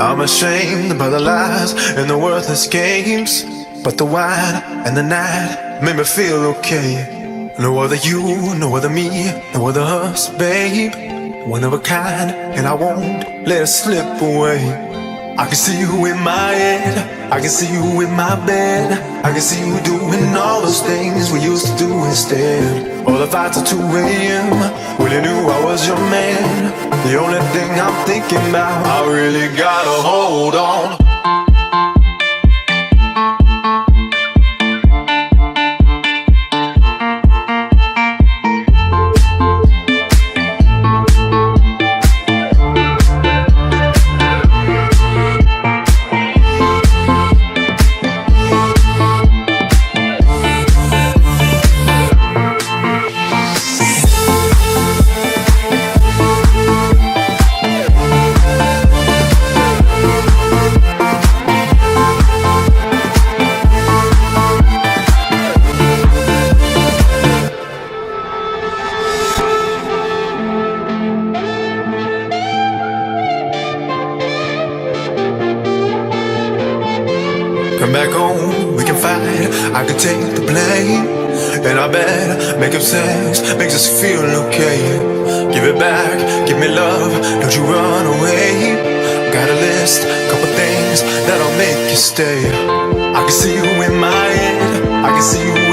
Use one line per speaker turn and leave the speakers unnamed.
I'm ashamed by the lies and the worthless games, but the wine and the night made me feel okay. No other you, no other me, no other us, babe. One of a kind, and I won't let it slip away. I can see you in my head, I can see you in my bed, I can see you doing all those things we used to do instead. All the fights at 2 a.m. when you knew I was your man. The only thing I'm thinking about, I really gotta hold on. Come back home, we can fight, I can take the blame. And I bet making sex makes us feel okay. Give it back, give me love, don't you run away. Got a list, couple things that'll make you stay. I can see you in my head, I can see you